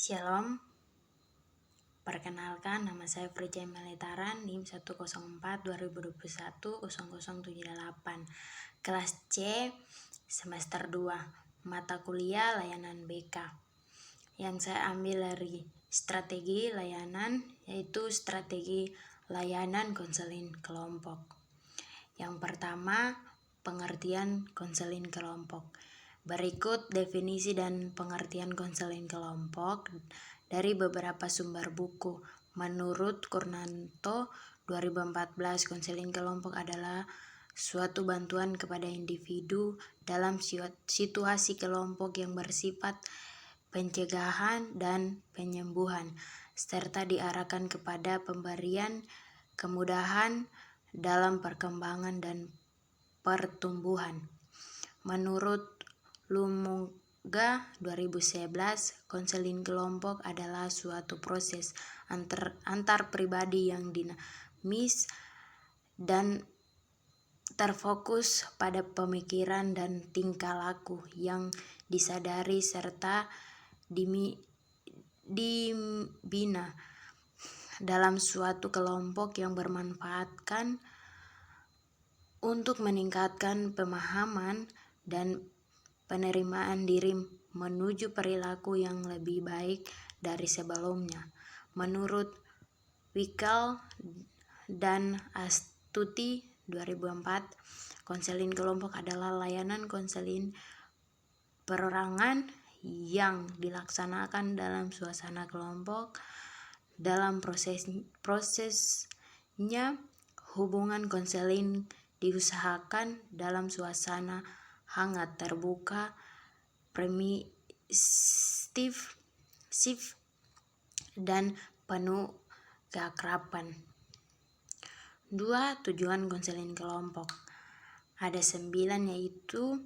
Shalom, perkenalkan nama saya Frijay Melitaran, NIM 104-2021-0078, kelas C, semester 2, mata kuliah layanan BK. Yang saya ambil dari strategi layanan, yaitu strategi layanan konseling kelompok. Yang pertama, pengertian konseling kelompok. Berikut definisi dan pengertian konseling kelompok dari beberapa sumber buku. Menurut Kurnanto 2014, konseling kelompok adalah suatu bantuan kepada individu dalam situasi kelompok yang bersifat pencegahan dan penyembuhan, serta diarahkan kepada pemberian kemudahan dalam perkembangan dan pertumbuhan. Menurut Lumunga 2011, konseling kelompok adalah suatu proses antar pribadi yang dinamis dan terfokus pada pemikiran dan tingkah laku yang disadari serta dibina dalam suatu kelompok yang bermanfaatkan untuk meningkatkan pemahaman dan penerimaan diri menuju perilaku yang lebih baik dari sebelumnya. Menurut Wickel dan Astuti 2004, konseling kelompok adalah layanan konseling perorangan yang dilaksanakan dalam suasana kelompok. Dalam prosesnya, hubungan konseling diusahakan dalam suasana hangat, terbuka, permisif, dan penuh keakraban. 2. Tujuan konseling kelompok. Ada 9, yaitu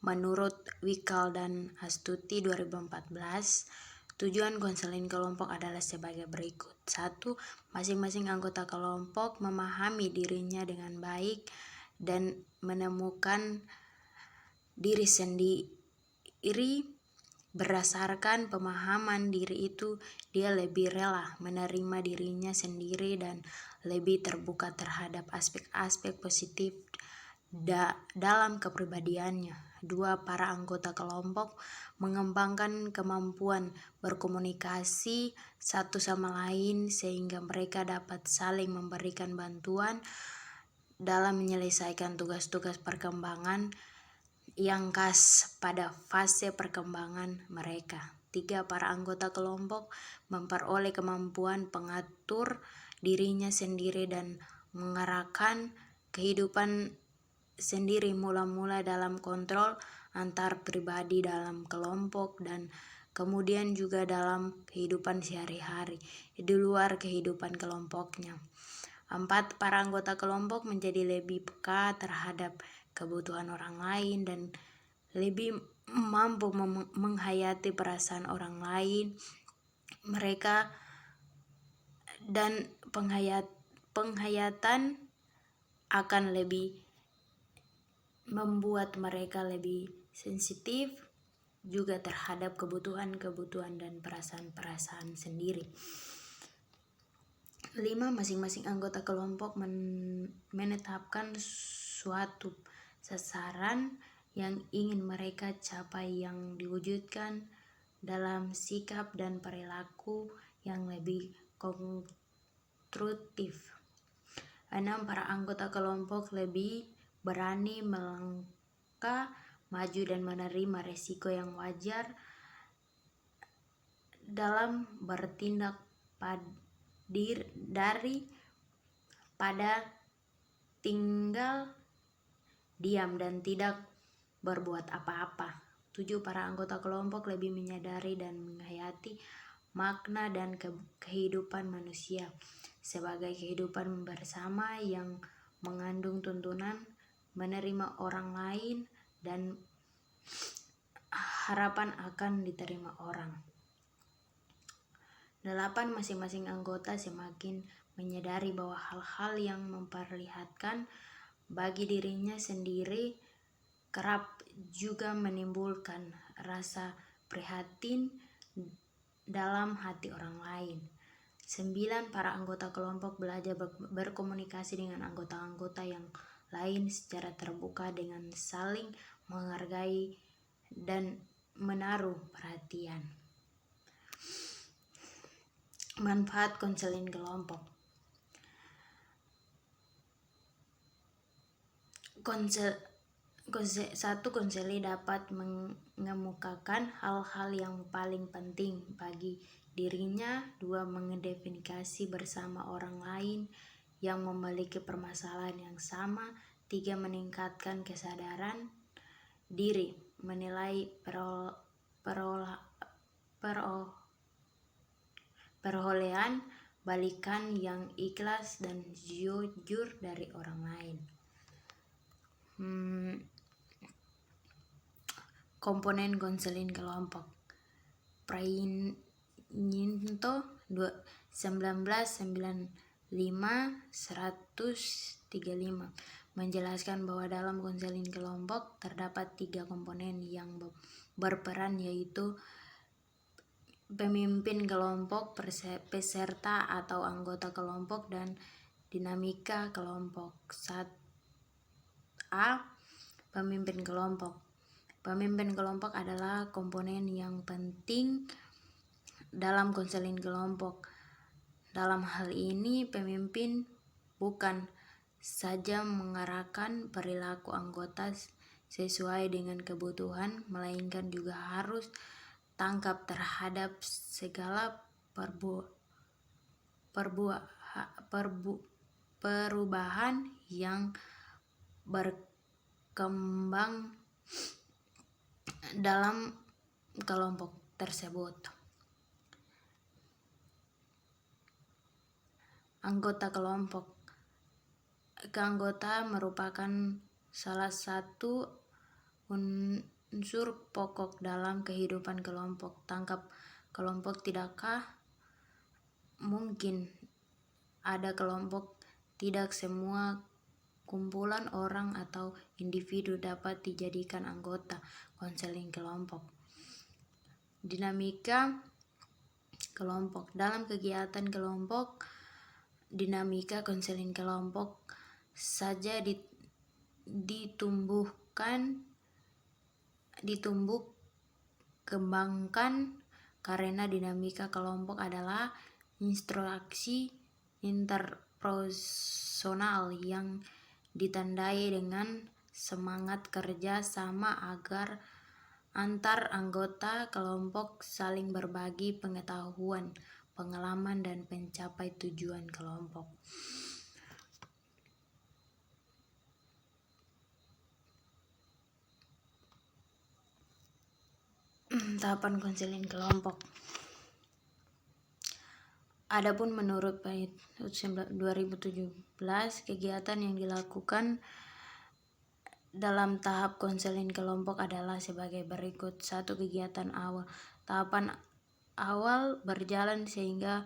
menurut Wickel dan Astuti 2014, tujuan konseling kelompok adalah sebagai berikut. 1. Masing-masing anggota kelompok memahami dirinya dengan baik dan menemukan diri sendiri. Berdasarkan pemahaman diri itu, dia lebih rela menerima dirinya sendiri dan lebih terbuka terhadap aspek-aspek positif dalam kepribadiannya. 2. Para anggota kelompok mengembangkan kemampuan berkomunikasi satu sama lain sehingga mereka dapat saling memberikan bantuan dalam menyelesaikan tugas-tugas perkembangan yang khas pada fase perkembangan mereka. 3. Para anggota kelompok memperoleh kemampuan mengatur dirinya sendiri dan mengarahkan kehidupan sendiri mula-mula dalam kontrol antar pribadi dalam kelompok dan kemudian juga dalam kehidupan sehari-hari di luar kehidupan kelompoknya. 4. Para anggota kelompok menjadi lebih peka terhadap kebutuhan orang lain dan lebih mampu menghayati perasaan orang lain. Mereka dan penghayatan akan lebih membuat mereka lebih sensitif juga terhadap kebutuhan dan perasaan-perasaan sendiri. 5. Masing-masing anggota kelompok menetapkan suatu sasaran yang ingin mereka capai yang diwujudkan dalam sikap dan perilaku yang lebih konstruktif. 6. Para anggota kelompok lebih berani melangkah maju dan menerima resiko yang wajar dalam bertindak daripada tinggal diam dan tidak berbuat apa-apa. 7. Para anggota kelompok lebih menyadari dan menghayati makna dan kehidupan manusia sebagai kehidupan bersama yang mengandung tuntunan menerima orang lain dan harapan akan diterima orang. 8. Masing-masing anggota semakin menyadari bahwa hal-hal yang memperlihatkan bagi dirinya sendiri kerap juga menimbulkan rasa prihatin dalam hati orang lain. 9. Para anggota kelompok belajar berkomunikasi dengan anggota-anggota yang lain secara terbuka dengan saling menghargai dan menaruh perhatian. Manfaat konseling kelompok. Satu, konseli dapat mengemukakan hal-hal yang paling penting bagi dirinya. 2. Mengidentifikasi bersama orang lain yang memiliki permasalahan yang sama. 3. Meningkatkan kesadaran diri, menilai perolehan balikan yang ikhlas dan jujur dari orang lain. Komponen konseling kelompok. Prayinto 1995-135 menjelaskan bahwa dalam konseling kelompok terdapat 3 komponen yang berperan, yaitu pemimpin kelompok, peserta atau anggota kelompok, dan dinamika kelompok. 1A. Pemimpin kelompok. Pemimpin kelompok adalah komponen yang penting dalam konseling kelompok. Dalam hal ini, pemimpin bukan saja mengarahkan perilaku anggota sesuai dengan kebutuhan, melainkan juga harus tangkap terhadap segala perubahan yang berkembang dalam kelompok tersebut. Anggota kelompok. Keanggotaan merupakan salah satu unsur pokok dalam kehidupan kelompok. Tangkap kelompok. Tidakkah mungkin ada kelompok? Tidak semua kumpulan orang atau individu dapat dijadikan anggota konseling kelompok. Dinamika kelompok. Dalam kegiatan kelompok, dinamika konseling kelompok saja kembangkan, karena dinamika kelompok adalah interaksi interpersonal yang ditandai dengan semangat kerja sama agar antar anggota kelompok saling berbagi pengetahuan, pengalaman, dan mencapai tujuan kelompok. Tahapan konseling kelompok. Adapun menurut PAID 2017, kegiatan yang dilakukan dalam tahap konseling kelompok adalah sebagai berikut. 1. Kegiatan awal. Tahapan awal berjalan sehingga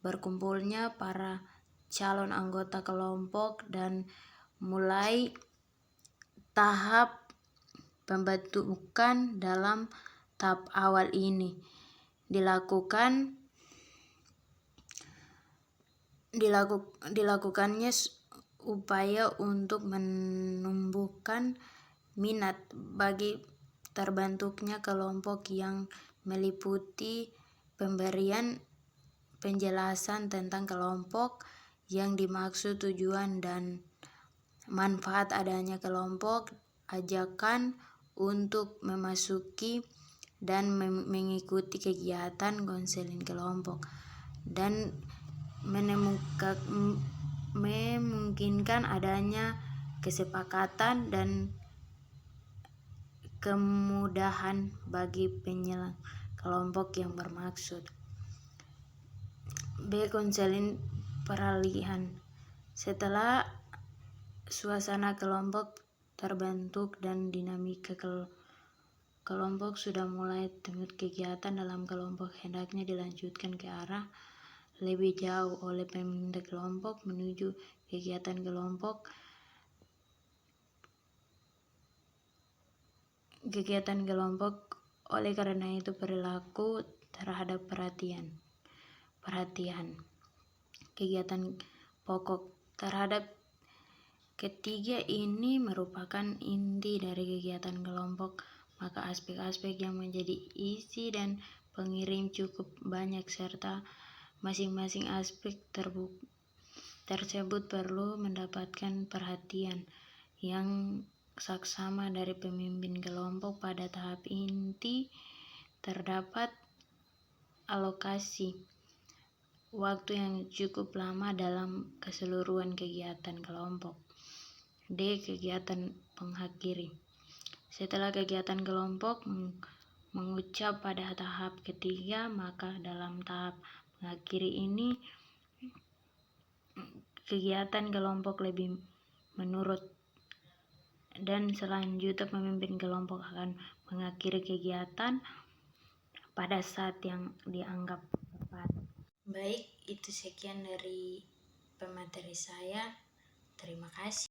berkumpulnya para calon anggota kelompok dan mulai tahap pembentukan. Dalam tahap awal ini dilakukannya upaya untuk menumbuhkan minat bagi terbentuknya kelompok yang meliputi pemberian penjelasan tentang kelompok yang dimaksud, tujuan dan manfaat adanya kelompok, ajakan untuk memasuki dan mengikuti kegiatan konseling kelompok, dan memungkinkan adanya kesepakatan dan kemudahan bagi penyelenggara kelompok yang bermaksud. B. Konseling peralihan. Setelah suasana kelompok terbentuk dan dinamika kelompok sudah mulai timbul, kegiatan dalam kelompok hendaknya dilanjutkan ke arah lebih jauh oleh pemimpin kelompok menuju kegiatan kelompok. Oleh karena itu, perilaku terhadap perhatian. Kegiatan pokok terhadap ketiga ini merupakan inti dari kegiatan kelompok, maka aspek-aspek yang menjadi isi dan pengirim cukup banyak serta masing-masing aspek tersebut perlu mendapatkan perhatian yang saksama dari pemimpin kelompok. Pada tahap inti terdapat alokasi waktu yang cukup lama dalam keseluruhan kegiatan kelompok. D. Kegiatan pengakhiri. Setelah kegiatan kelompok mengucap pada tahap ketiga, maka dalam tahap mengakhiri ini kegiatan kelompok lebih menurut, dan selanjutnya pemimpin kelompok akan mengakhiri kegiatan pada saat yang dianggap tepat. Baik, itu sekian dari pemateri saya. Terima kasih.